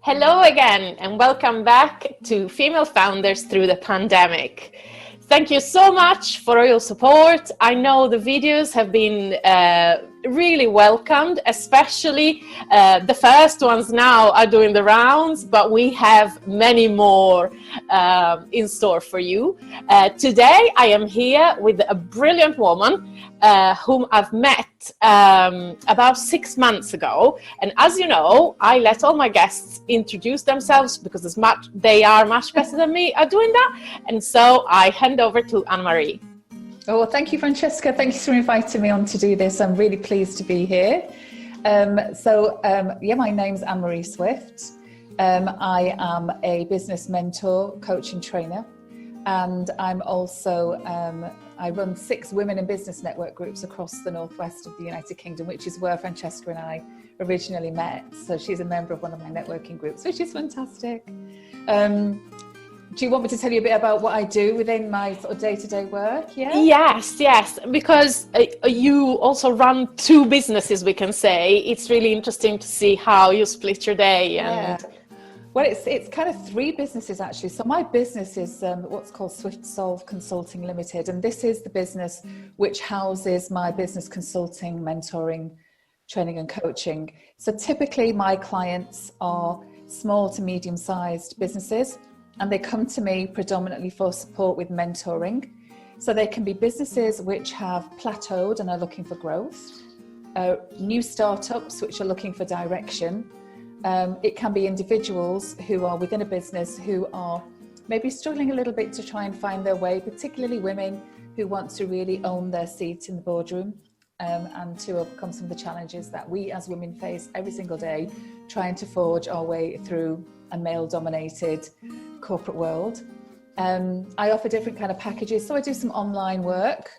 Hello again, and welcome back to Female Founders Through the Pandemic. Thank you so much for your support. I know the videos have been really welcomed, especially the first ones now are doing the rounds, but we have many more in store for you. Today I am here with a brilliant woman whom I've met about 6 months ago, and as you know, I let all my guests introduce themselves because they are much better than me at doing that, and so I hand over to Anne-Marie. Oh, well, thank you, Francesca. Thank you for inviting me on to do this. I'm really pleased to be here. My name's Anne-Marie Swift. I am a business mentor, coach and trainer, and I'm also I run 6 women in business network groups across the northwest of the United Kingdom, which is where Francesca and I originally met. So she's a member of one of my networking groups, which is fantastic. Do you want me to tell you a bit about what I do within my sort of day-to-day work? Yeah. Yes, because you also run 2 businesses, we can say. It's really interesting to see how you split your day. And yeah. Well, it's kind of 3 businesses actually. So my business is what's called SwiftSolve Consulting Limited, and this is the business which houses my business consulting, mentoring, training and coaching. So typically my clients are small to medium-sized businesses, and they come to me predominantly for support with mentoring. So they can be businesses which have plateaued and are looking for growth, new startups which are looking for direction. It can be individuals who are within a business who are maybe struggling a little bit to try and find their way, particularly women who want to really own their seat in the boardroom and to overcome some of the challenges that we as women face every single day, trying to forge our way through a male-dominated corporate world. I offer different kind of packages. So I do some online work,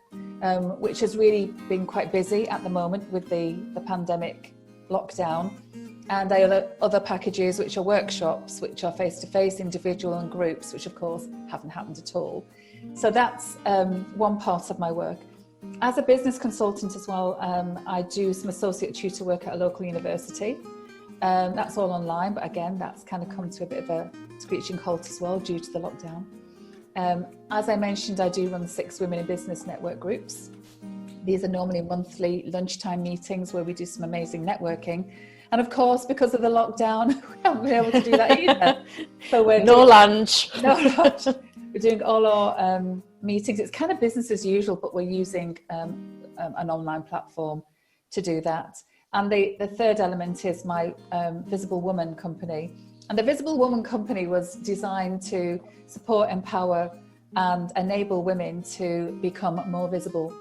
which has really been quite busy at the moment with the pandemic lockdown. And I have other packages, which are workshops, which are face-to-face, individual and groups, which of course haven't happened at all. So that's one part of my work. As a business consultant as well, I do some associate tutor work at a local university. That's all online, but again, that's kind of come to a bit of a screeching halt as well due to the lockdown. As I mentioned, I do run 6 women in business network groups. These are normally monthly lunchtime meetings where we do some amazing networking. And of course, because of the lockdown, we haven't been able to do that either. So we're no lunch. We're doing all our meetings. It's kind of business as usual, but we're using an online platform to do that. And the third element is my Visible Woman company. And the Visible Woman company was designed to support, empower, and enable women to become more visible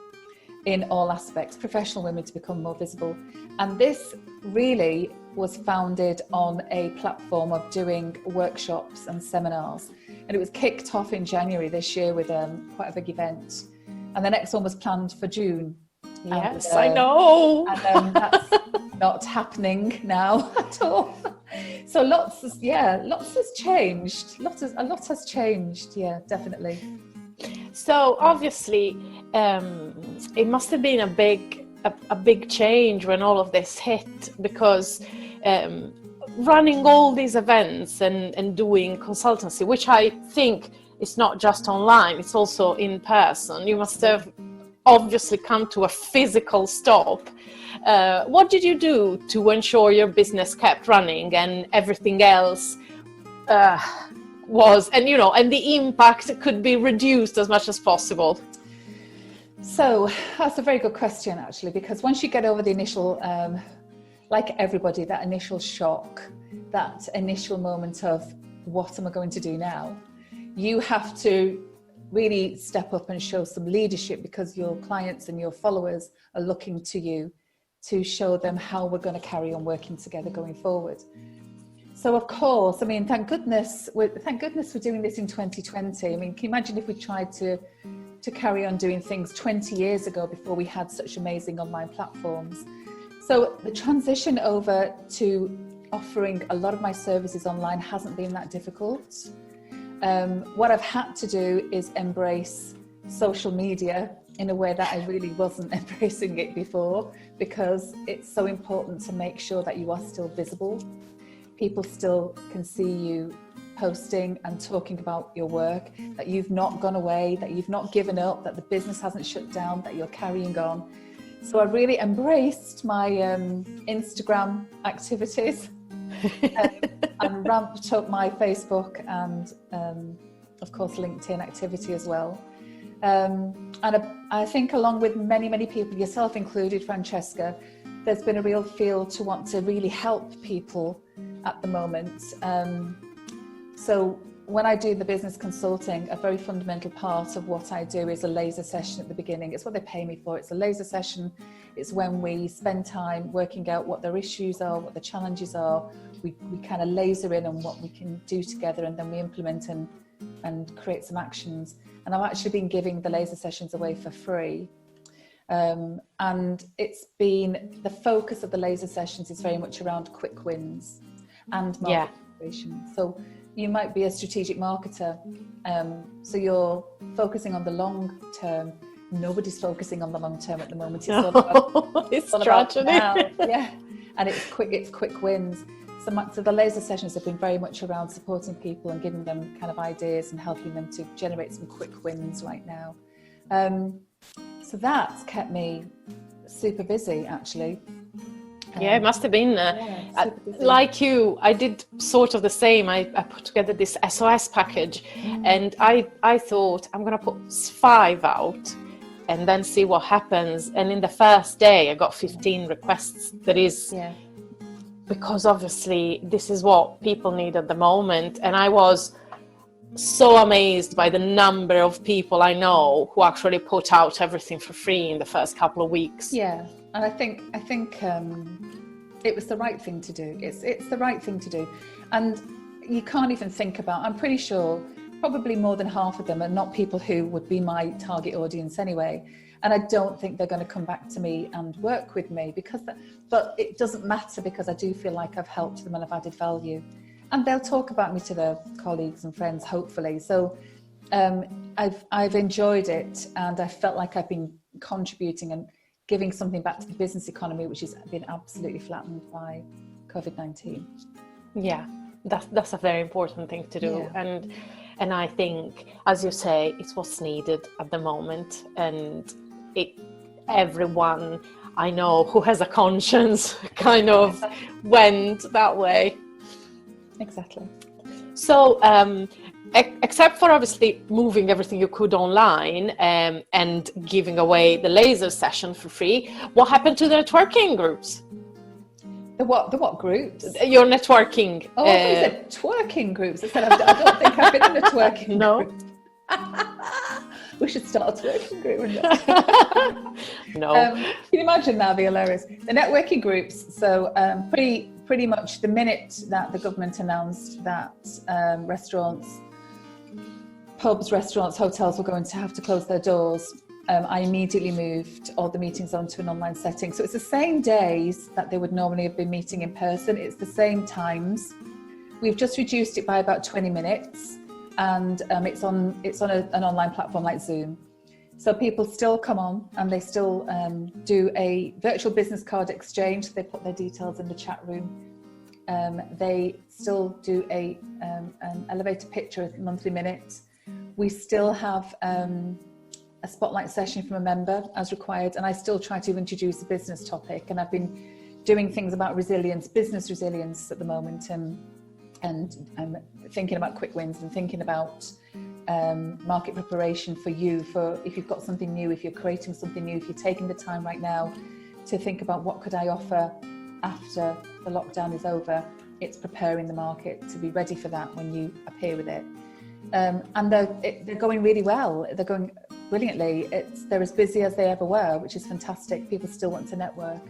in all aspects, professional women to become more visible. And this really was founded on a platform of doing workshops and seminars. And it was kicked off in January this year with quite a big event. And the next one was planned for June. Yes, I know. And that's not happening now at all. So lots has changed. A lot has changed, yeah, definitely. So obviously, it must have been a big change when all of this hit, because running all these events and doing consultancy, which I think is not just online, it's also in person. You must have obviously come to a physical stop. What did you do to ensure your business kept running and everything else and the impact could be reduced as much as possible? So that's a very good question, actually, because once you get over the initial, like everybody, that initial shock, that initial moment of what am I going to do now, you have to really step up and show some leadership, because your clients and your followers are looking to you to show them how we're going to carry on working together going forward. So of course, I mean, thank goodness we're doing this in 2020. I mean, can you imagine if we tried to carry on doing things 20 years ago before we had such amazing online platforms? So the transition over to offering a lot of my services online hasn't been that difficult. What I've had to do is embrace social media in a way that I really wasn't embracing it before, because it's so important to make sure that you are still visible. people still can see you posting and talking about your work, that you've not gone away, that you've not given up, that the business hasn't shut down, that you're carrying on. So I really embraced my Instagram activities and ramped up my Facebook and of course LinkedIn activity as well. And I think along with many people, yourself included, Francesca, there's been a real feel to want to really help people at the moment. So when I do the business consulting, a very fundamental part of what I do is a laser session at the beginning. It's what they pay me for. It's a laser session. It's when we spend time working out what their issues are, what the challenges are. We kind of laser in on what we can do together, and then we implement and create some actions. And I've actually been giving the laser sessions away for free. And it's been, the focus of the laser sessions is very much around quick wins and market creation. So you might be a strategic marketer, so you're focusing on the long term. Nobody's focusing on the long term at the moment. It's all about, it's all about now. Yeah, and it's quick wins. So the laser sessions have been very much around supporting people and giving them kind of ideas and helping them to generate some quick wins right now. So that's kept me super busy, actually. Yeah, it must have been. Like you, I did sort of the same. I put together this SOS package, and I thought I'm going to put 5 out and then see what happens. And in the first day, I got 15 requests. That is because obviously this is what people need at the moment. And I was so amazed by the number of people I know who actually put out everything for free in the first couple of weeks. Yeah. And I think it was the right thing to do. It's the right thing to do. And you can't even think about, I'm pretty sure probably more than half of them are not people who would be my target audience anyway. And I don't think they're going to come back to me and work with me but it doesn't matter, because I do feel like I've helped them and I've added value. And they'll talk about me to their colleagues and friends, hopefully. So I've enjoyed it, and I felt like I've been contributing and giving something back to the business economy, which has been absolutely flattened by COVID-19. Yeah, that's a very important thing to do. Yeah. And I think, as you say, it's what's needed at the moment. And everyone I know who has a conscience kind of went that way. Exactly. So, except for obviously moving everything you could online and giving away the laser session for free, what happened to the networking groups? The what groups? Your networking. Oh, I said twerking groups. I said I don't think I've been in a twerking group. We should start a twerking group. No. Can you imagine? That'd be hilarious. The networking groups. So pretty much the minute that the government announced that pubs, restaurants, hotels were going to have to close their doors, I immediately moved all the meetings onto an online setting. So it's the same days that they would normally have been meeting in person. It's the same times. We've just reduced it by about 20 minutes, and it's on an online platform like Zoom. So people still come on and they still do a virtual business card exchange. They put their details in the chat room. They still do an elevator pitch or a monthly minute. We still have a spotlight session from a member as required, and I still try to introduce a business topic. And I've been doing things about resilience, business resilience at the moment, and I'm thinking about quick wins and thinking about market preparation for you, for if you've got something new, if you're creating something new, if you're taking the time right now to think about what could I offer after the lockdown is over. It's preparing the market to be ready for that when you appear with it. And they're going really well. They're going brilliantly. They're as busy as they ever were, which is fantastic. People still want to network.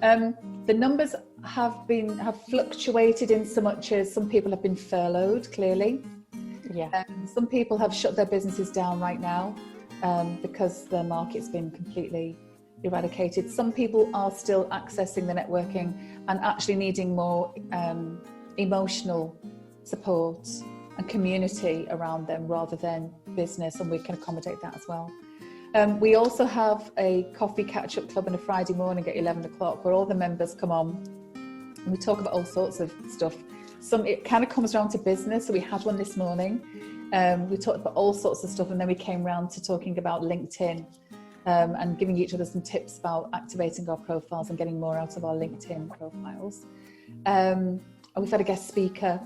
The numbers have fluctuated in so much as some people have been furloughed, clearly. Yeah. Some people have shut their businesses down right now because the market's been completely eradicated. Some people are still accessing the networking and actually needing more emotional support and community around them rather than business, and we can accommodate that as well. We also have a coffee catch-up club on a Friday morning at 11 o'clock where all the members come on and we talk about all sorts of stuff. it kind of comes around to business. So we had one this morning. We talked about all sorts of stuff, and then we came around to talking about LinkedIn, and giving each other some tips about activating our profiles and getting more out of our LinkedIn profiles. And we've had a guest speaker.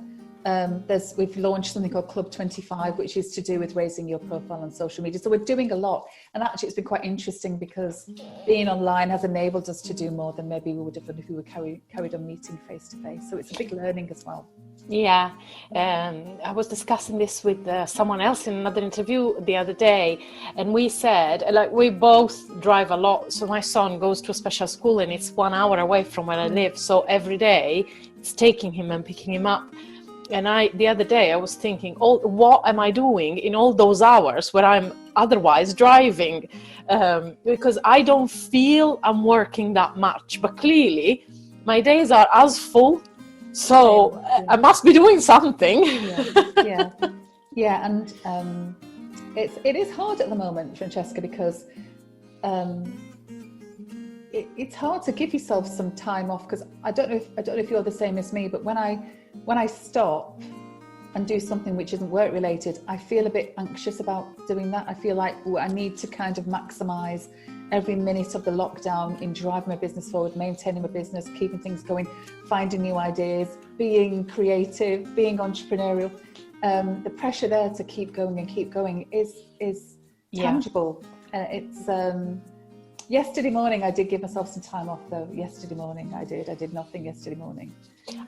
We've launched something called Club 25, which is to do with raising your profile on social media. So we're doing a lot, and actually it's been quite interesting because being online has enabled us to do more than maybe we would have done if we were carried on meeting face to face. So it's a big learning as well. Yeah, I was discussing this with someone else in another interview the other day, and we said, like, we both drive a lot. So my son goes to a special school and it's 1 hour away from where I live. So every day it's taking him and picking him up. And the other day I was thinking, what am I doing in all those hours where I'm otherwise driving? Because I don't feel I'm working that much, but clearly my days are as full. So I must be doing something. Yeah. And it is hard at the moment, Francesca, because it's hard to give yourself some time off. Because I don't know if you're the same as me, but when I stop and do something which isn't work related, I feel a bit anxious about doing that. I feel like I need to kind of maximize every minute of the lockdown in driving my business forward, maintaining my business, keeping things going, finding new ideas, being creative, being entrepreneurial. The pressure there to keep going is tangible. Yesterday morning I did give myself some time off though. Yesterday morning I did nothing yesterday morning.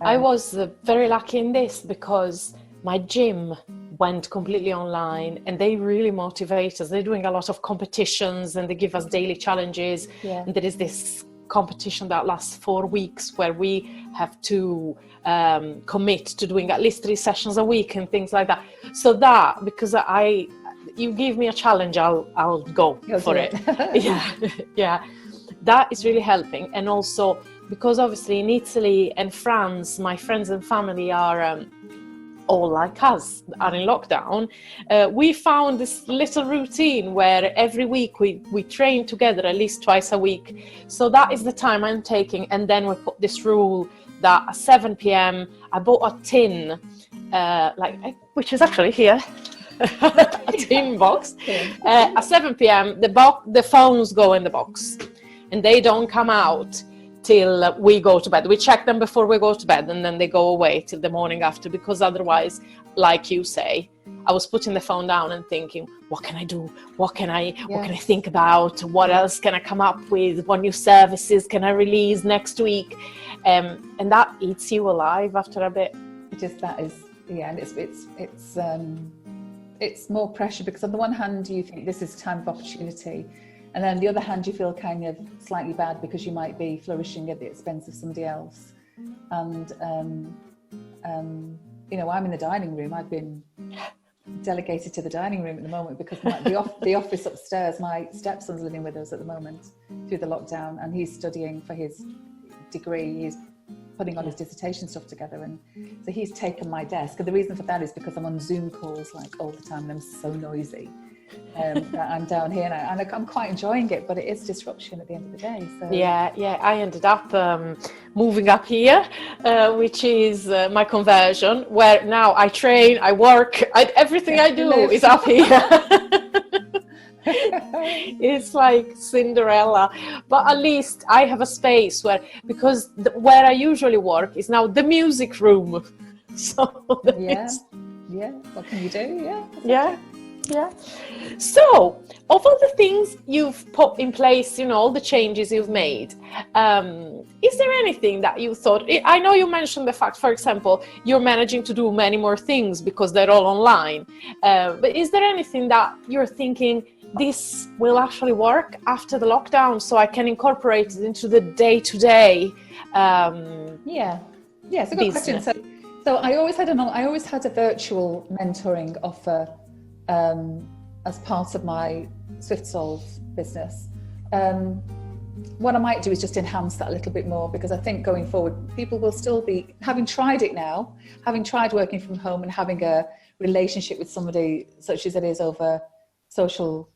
I was very lucky in this because my gym went completely online, and they really motivate us. They're doing a lot of competitions and they give us daily challenges. And there is this competition that lasts 4 weeks where we have to commit to doing at least 3 sessions a week and things like that. So that, because you give me a challenge, I'll go for it. Yeah, that is really helping. And also because obviously in Italy and France, my friends and family are all like us, are in lockdown. We found this little routine where every week we train together at least twice a week. So that is the time I'm taking. And then we put this rule that at 7 p.m. I bought a tin, which is actually here, a tin box. At 7 p.m. the phones go in the box and they don't come out till we go to bed. We check them before we go to bed, and then they go away till the morning after, because otherwise, like you say, I was putting the phone down and thinking, what can I do? What can I think about? What else can I come up with? What new services can I release next week? And that eats you alive after a bit. And it's more pressure, because on the one hand you think this is a time of opportunity, and then on the other hand you feel kind of slightly bad because you might be flourishing at the expense of somebody else. And I'm in the dining room. I've been delegated to the dining room at the moment because the office upstairs, my stepson's living with us at the moment through the lockdown, and he's studying for his degree. He's putting on his dissertation stuff together, and so he's taken my desk. And the reason for that is because I'm on Zoom calls like all the time, and I'm so noisy. I'm down here now, and I'm quite enjoying it, but it is disruption at the end of the day. So I ended up moving up here, which is my conversion, where now I train, I work, everything I do is up here. It's like Cinderella, but at least I have a space because where I usually work is now the music room. So what can you do? Yeah. So, of all the things you've put in place, all the changes you've made, is there anything that you thought, I know you mentioned the fact, for example, you're managing to do many more things because they're all online, but is there anything that you're thinking, this will actually work after the lockdown so I can incorporate it into the day-to-day it's a good question. So I always had a virtual mentoring offer as part of my SwiftSolve business. What I might do is just enhance that a little bit more, because I think going forward, people will still be, having tried it now, having tried working from home and having a relationship with somebody such as it is over social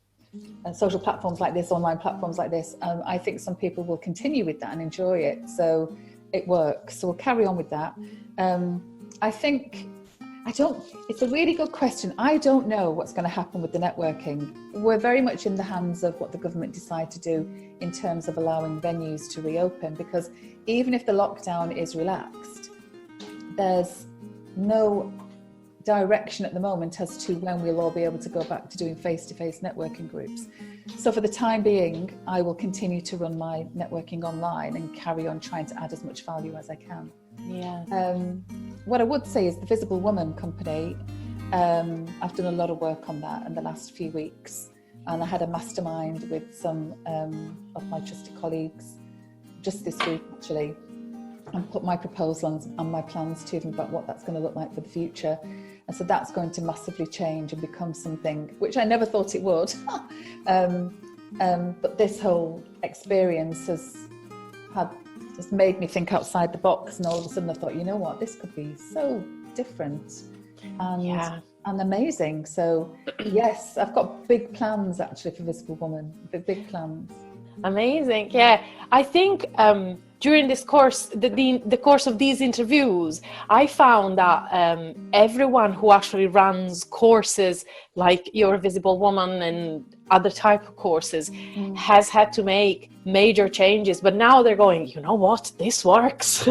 platforms like this, online platforms like this, I think some people will continue with that and enjoy it. So it works. So we'll carry on with that. I think, it's a really good question. I don't know what's going to happen with the networking. We're very much in the hands of what the government decide to do in terms of allowing venues to reopen, because even if the lockdown is relaxed, there's no direction at the moment as to when we'll all be able to go back to doing face-to-face networking groups. So for the time being, I will continue to run my networking online and carry on trying to add as much value as I can. Yeah. What I would say is the Visible Woman company, I've done a lot of work on that in the last few weeks, and I had a mastermind with some of my trusted colleagues just this week actually, and put my proposals and my plans to them about what that's going to look like for the future. And so that's going to massively change and become something which I never thought it would. But this whole experience has made me think outside the box, and all of a sudden I thought, you know what, this could be so different and amazing. So yes, I've got big plans actually for Visible Woman, big plans. Amazing. Yeah, I think during this course, the course of these interviews, I found that everyone who actually runs courses like Your Visible Woman and other type of courses has had to make major changes, but now they're going, you know what, this works.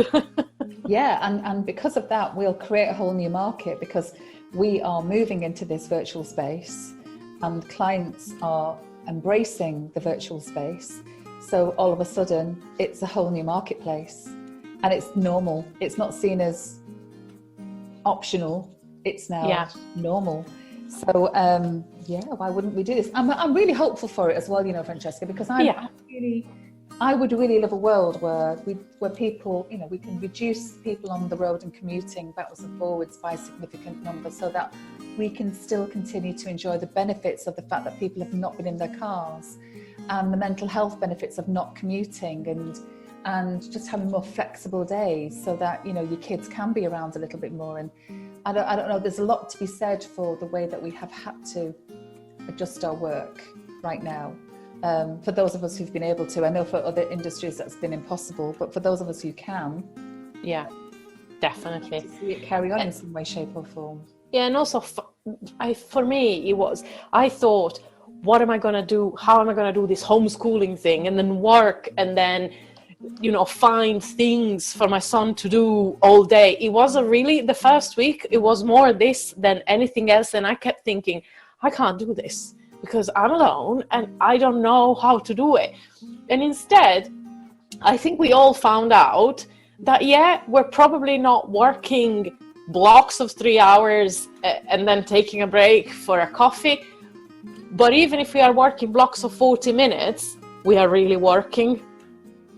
Yeah, and because of that, we'll create a whole new market, because we are moving into this virtual space and clients are embracing the virtual space. So all of a sudden, it's a whole new marketplace, and it's normal. It's not seen as optional. It's now normal. So why wouldn't we do this? I'm really hopeful for it as well, you know, Francesca, because I would really love a world where people, you know, we can reduce people on the road and commuting backwards and forwards by a significant number, so that we can still continue to enjoy the benefits of the fact that people have not been in their cars, and the mental health benefits of not commuting, and just having more flexible days, so that, you know, your kids can be around a little bit more. And I don't know, there's a lot to be said for the way that we have had to adjust our work right now. For those of us who've been able to, I know for other industries that's been impossible, but for those of us who can, definitely to see it carry on in some way, shape or form. Yeah, and also for me, I thought, what am I going to do? How am I going to do this homeschooling thing, and then work, and then, you know, find things for my son to do all day? It wasn't really, the first week, it was more this than anything else. And I kept thinking, I can't do this because I'm alone and I don't know how to do it. And instead, I think we all found out that, we're probably not working blocks of 3 hours and then taking a break for a coffee. But even if we are working blocks of 40 minutes, we are really working,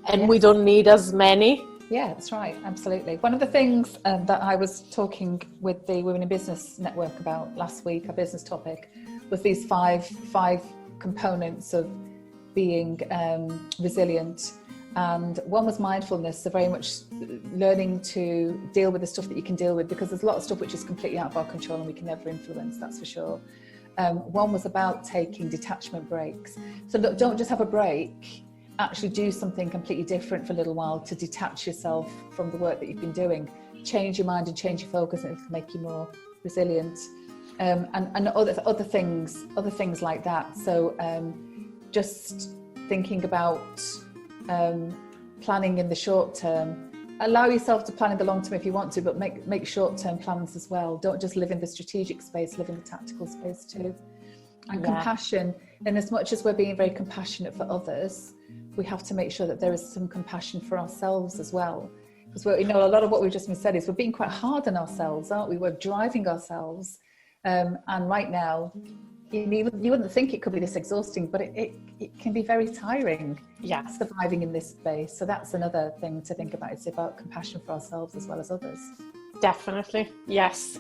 and we don't need as many. Yeah, that's right. Absolutely. One of the things that I was talking with the Women in Business Network about last week, a business topic, was these five components of being resilient. And one was mindfulness, so very much learning to deal with the stuff that you can deal with, because there's a lot of stuff which is completely out of our control and we can never influence, that's for sure. One was about taking detachment breaks. So look, don't just have a break, actually do something completely different for a little while to detach yourself from the work that you've been doing. Change your mind and change your focus, and it'll make you more resilient. And other things like that. So just thinking about planning in the short term. Allow yourself to plan in the long term if you want to, but make short-term plans as well. Don't just live in the strategic space, live in the tactical space too. And compassion, and as much as we're being very compassionate for others, we have to make sure that there is some compassion for ourselves as well. Because a lot of what we've just been said is we're being quite hard on ourselves, aren't we? We're driving ourselves. And right now, you wouldn't think it could be this exhausting, but it can be very tiring. Yeah, surviving in this space. So that's another thing to think about. It's about compassion for ourselves as well as others. Definitely, yes.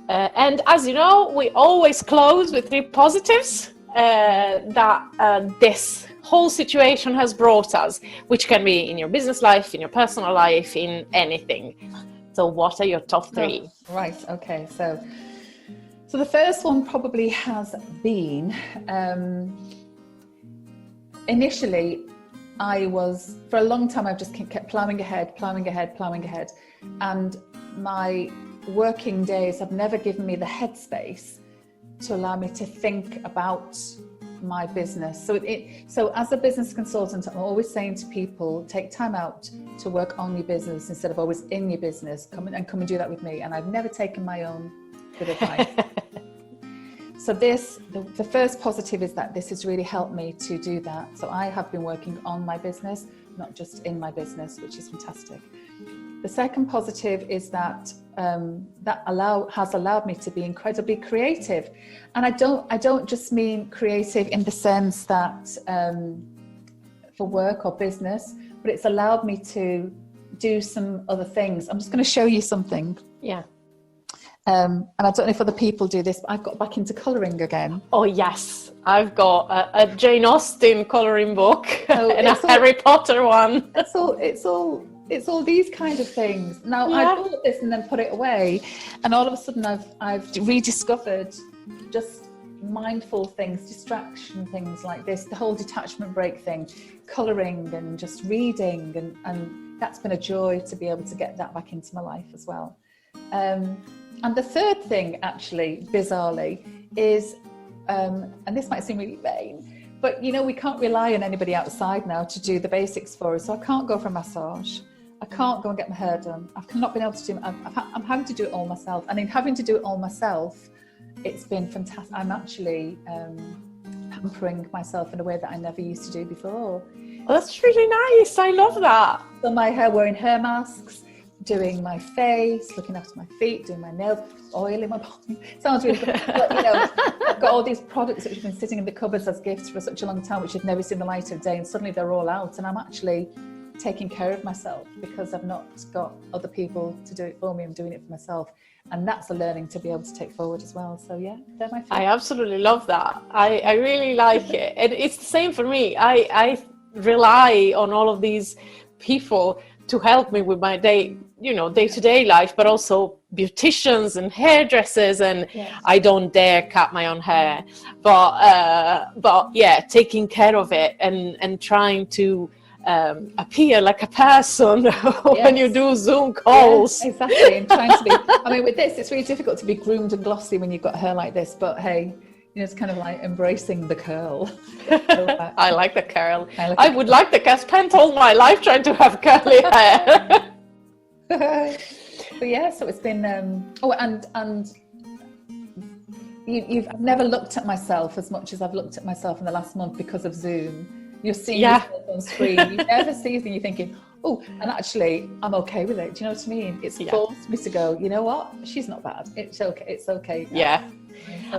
And as you know, we always close with 3 positives that this whole situation has brought us, which can be in your business life, in your personal life, in anything. So what are your top 3? Oh, right, okay. So the first one probably has been, initially, for a long time, I've just kept ploughing ahead. And my working days have never given me the headspace to allow me to think about my business. So as a business consultant, I'm always saying to people, take time out to work on your business instead of always in your business. Come and do that with me. And I've never taken my own good advice. So the first positive is that this has really helped me to do that. So I have been working on my business, not just in my business, which is fantastic. The second positive is that has allowed me to be incredibly creative. And I don't just mean creative in the sense that for work or business, but it's allowed me to do some other things. I'm just going to show you something. Yeah. And I don't know if other people do this, but I've got back into colouring again. Oh yes, I've got a Jane Austen colouring book and a Harry Potter one. It's all these kind of things. Now I bought this and then put it away, and all of a sudden I've rediscovered just mindful things, distraction things like this, the whole detachment break thing, colouring and just reading, and that's been a joy to be able to get that back into my life as well. And the third thing, actually, bizarrely, is, and this might seem really vain, but we can't rely on anybody outside now to do the basics for us. So I can't go for a massage. I can't go and get my hair done. I've not been able to do. I'm having to do it all myself. And in having to do it all myself, it's been fantastic. I'm actually pampering myself in a way that I never used to do before. Oh, that's really nice. I love that. So my hair, wearing hair masks, doing my face, looking after my feet, doing my nails, oiling my body. Sounds really good. But, I've got all these products which have been sitting in the cupboards as gifts for such a long time, which have never seen the light of day, and suddenly they're all out. And I'm actually taking care of myself because I've not got other people to do it for me. I'm doing it for myself. And that's a learning to be able to take forward as well. So yeah, they're my favorite. I absolutely love that. I really like it. And it's the same for me. I rely on all of these people to help me with my day-to-day life, but also beauticians and hairdressers, and yes. I don't dare cut my own hair, but yeah, taking care of it and trying to appear like a person when you do Zoom calls. Yes, exactly. And trying to be, I mean, with this, it's really difficult to be groomed and glossy when you've got hair like this, but hey, it's kind of like embracing the curl. I like the curl. I would like the curl. I spent all my life trying to have curly hair. But yeah, so it's been and I've never looked at myself as much as I've looked at myself in the last month because of Zoom. You're seeing yourself on screen. You never see anything. You're thinking, oh, and actually, I'm okay with it. Do you know what I mean? It's forced me to go, you know what? She's not bad. It's okay. It's okay. Yeah.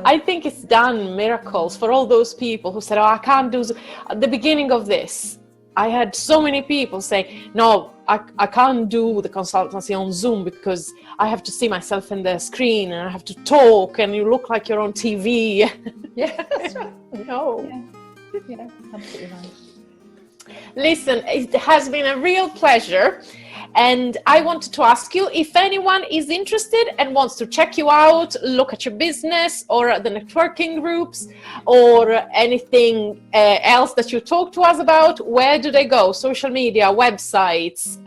I think it's done miracles for all those people who said, oh, I can't do at the beginning of this. I had so many people say, no, I can't do the consultancy on Zoom because I have to see myself in the screen and I have to talk and you look like you're on TV. Yeah, that's right. No. Yeah, absolutely right. Listen, it has been a real pleasure. And I wanted to ask you if anyone is interested and wants to check you out, look at your business or the networking groups or anything else that you talk to us about, where do they go? Social media, websites,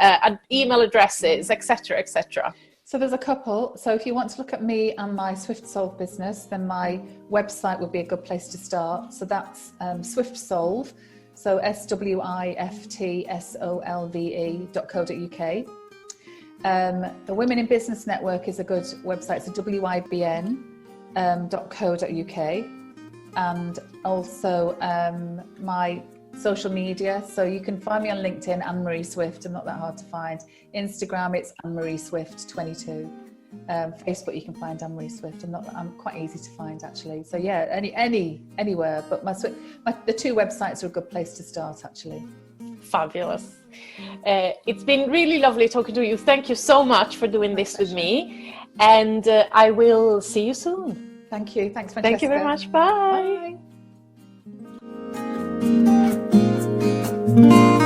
email addresses, etc., etc. So there's a couple. So if you want to look at me and my SwiftSolve business, then my website would be a good place to start. So that's SwiftSolve. So SwiftSolve.co.uk. The Women in Business Network is a good website. So WIBN.co.uk. And also my social media. So you can find me on LinkedIn, Anne-Marie Swift. I'm not that hard to find. Instagram, it's Anne-Marie Swift 22. Facebook, you can find Anne-Marie Swift. I'm quite easy to find actually. So yeah, anywhere. But the two websites are a good place to start actually. Fabulous. It's been really lovely talking to you. Thank you so much for doing this with me, and I will see you soon. Thank you. Thanks, Francesca. Thank you very much. Bye. Bye.